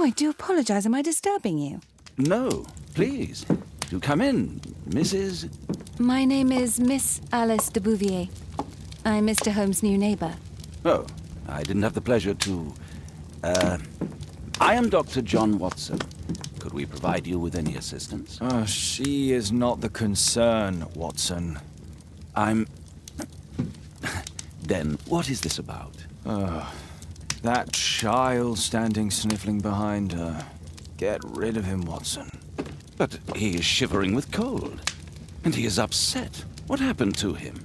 Oh, I do apologize. Am I disturbing you? No, please. Do come in, Mrs. My name is Miss Alice de Bouvier. I'm Mr. Holmes' new neighbor. Oh, I didn't have the pleasure to... I am Dr. John Watson. Could we provide you with any assistance? Oh, she is not the concern, Watson. I'm... Then, what is this about? That child standing sniffling behind her. Get rid of him, Watson. But he is shivering with cold. And he is upset. What happened to him?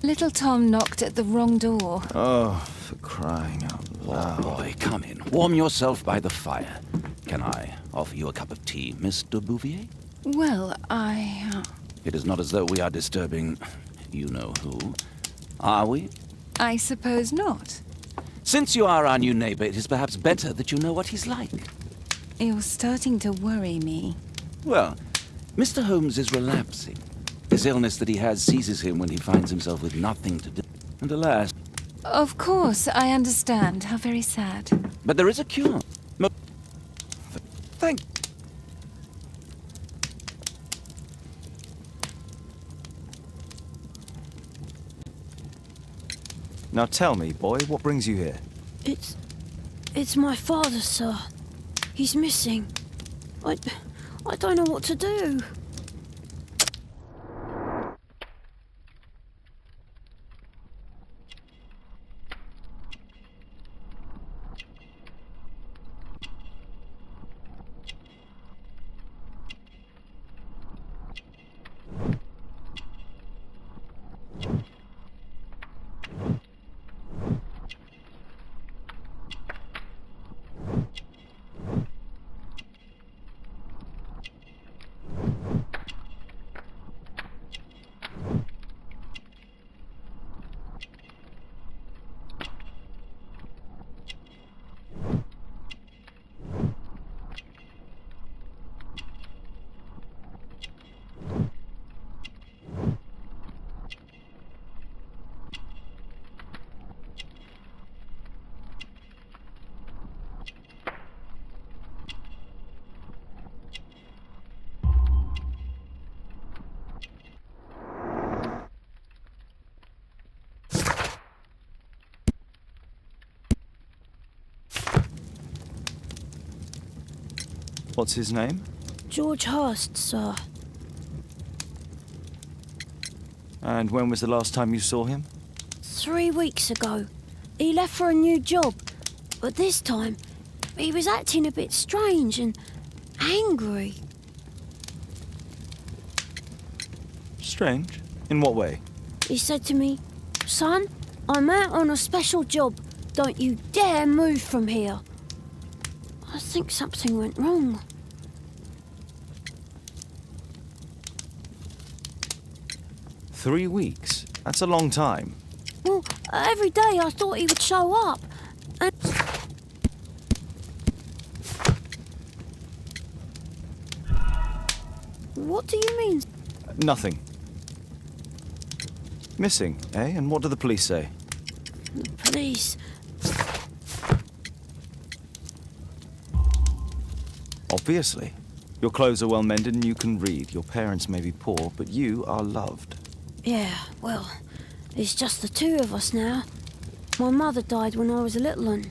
Little Tom knocked at the wrong door. Oh, for crying out loud. Boy, come in. Warm yourself by the fire. Can I offer you a cup of tea, Miss de Bouvier? Well, It is not as though we are disturbing you-know-who, are we? I suppose not. Since you are our new neighbor, it is perhaps better that you know what he's like. You're starting to worry me. Well, Mr. Holmes is relapsing. This illness that he has seizes him when he finds himself with nothing to do. And alas... Of course, I understand. How very sad. But there is a cure. Thank... Now tell me, boy, what brings you here? It's my father, sir. He's missing. I don't know what to do. What's his name? George Hurst, sir. And when was the last time you saw him? 3 weeks ago. He left for a new job. But this time, he was acting a bit strange and angry. Strange? In what way? He said to me, "Son, I'm out on a special job. Don't you dare move from here." I think something went wrong. "3 weeks? That's a long time. Well, every day I thought he would show up. And... What do you mean? Nothing. Missing, eh? And what do the police say? The police... Obviously. Your clothes are well mended and you can read. Your parents may be poor, but you are loved. Yeah, well, it's just the two of us now. My mother died when I was a little one.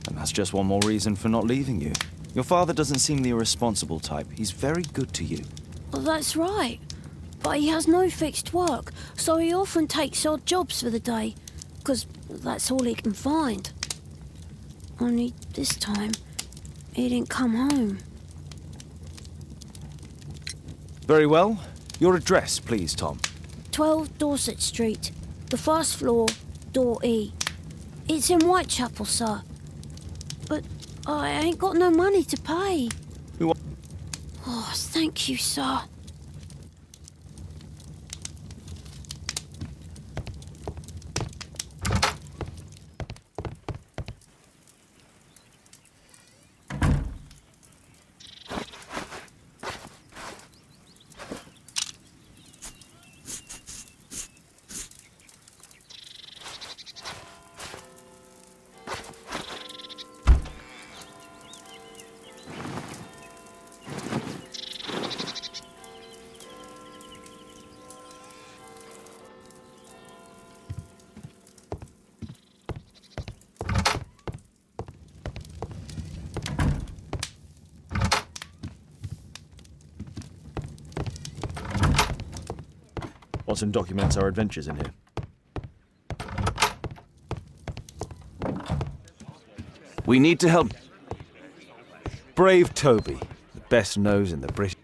And that's just one more reason for not leaving you. Your father doesn't seem the irresponsible type. He's very good to you. Well, that's right. But he has no fixed work, so he often takes odd jobs for the day, 'cause that's all he can find. Only this time, he didn't come home. Very well. Your address, please, Tom. 12 Dorset Street, the first floor, door E. It's in Whitechapel, sir. But I ain't got no money to pay. Who... Oh, thank you, sir. Watson documents our adventures in here. We need to help. Brave Toby, the best nose in the British.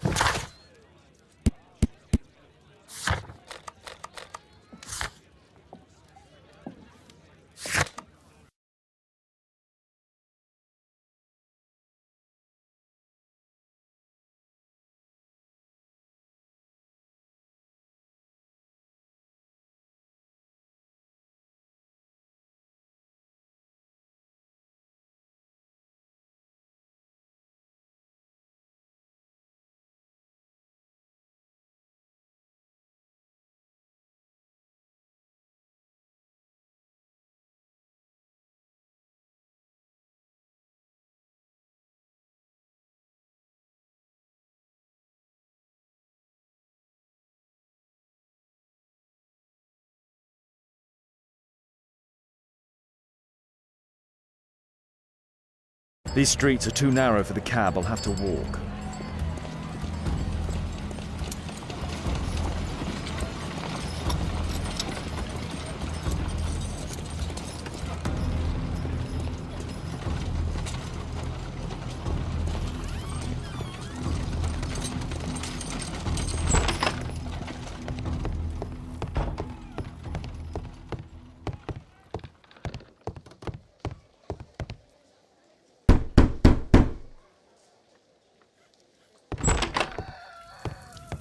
These streets are too narrow for the cab. I'll have to walk.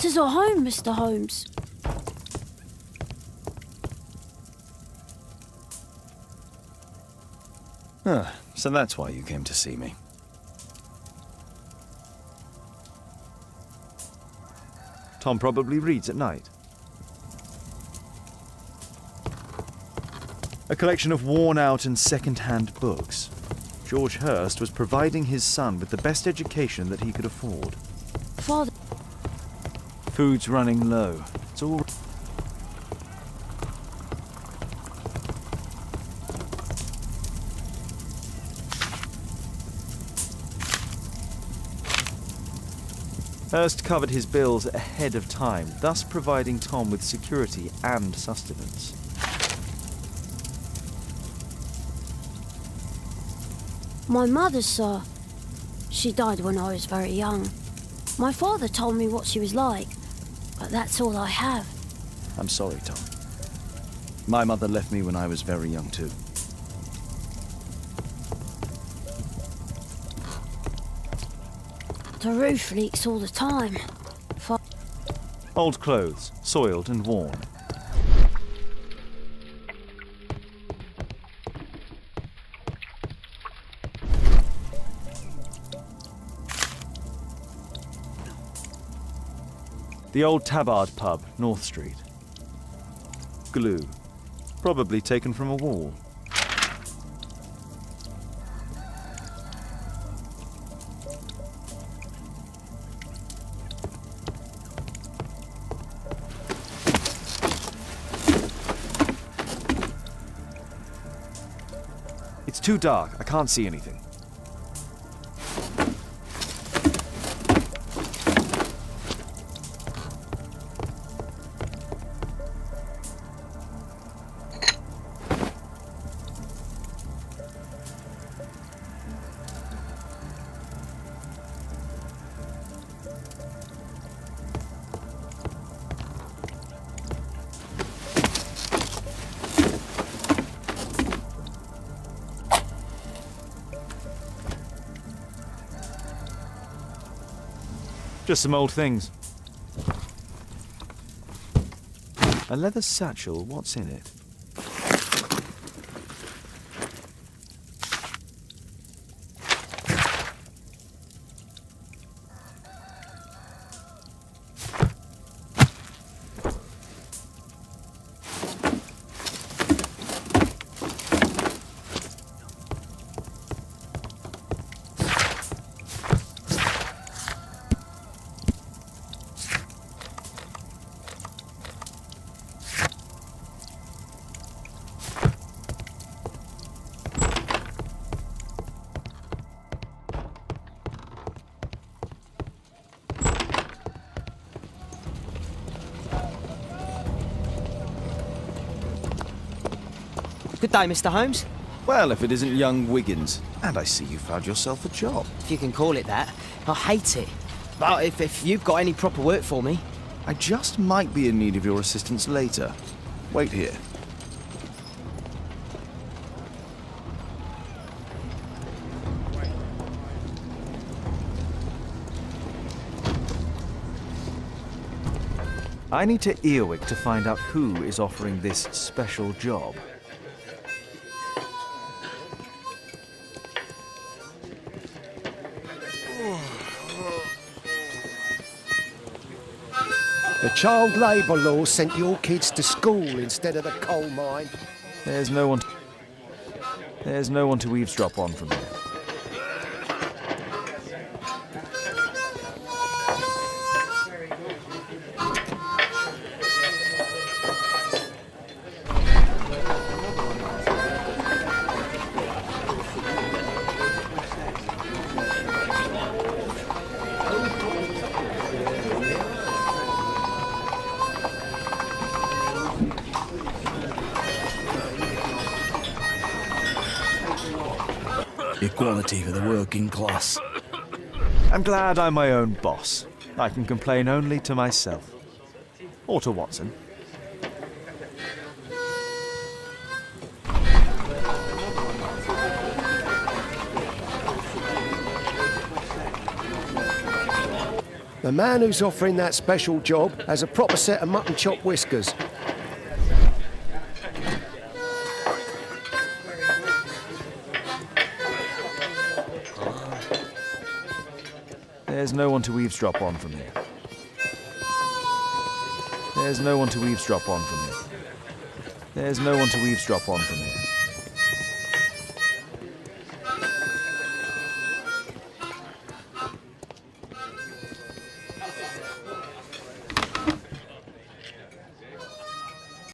"'Tis our home, Mr. Holmes." So that's why you came to see me. Tom probably reads at night. A collection of worn-out and second-hand books. George Hurst was providing his son with the best education that he could afford. Father, Food's running low. It's all... Hurst covered his bills ahead of time, thus providing Tom with security and sustenance. my mother, sir. She died when I was very young. My father told me what she was like, but that's all I have. I'm sorry, Tom. My mother left me when I was very young, too. The roof leaks all the time. Old clothes, soiled and worn. The old Tabard pub, North Street. Glue. Probably taken from a wall. It's too dark. I can't see anything. Just some old things. A leather satchel, what's in it? Good day, Mr. Holmes. Well, if it isn't young Wiggins. And I see you found yourself a job. If you can call it that. I hate it. But if you've got any proper work for me... I just might be in need of your assistance later. Wait here. I need to Earwig to find out who is offering this special job. The child labour law sent your kids to school instead of the coal mine. There's no one to eavesdrop on from here. Equality for the working class. I'm glad I'm my own boss. I can complain only to myself. Or to Watson. The man who's offering that special job has a proper set of mutton chop whiskers. There's no one to eavesdrop on from here. There's no one to eavesdrop on from here. There's no one to eavesdrop on from here.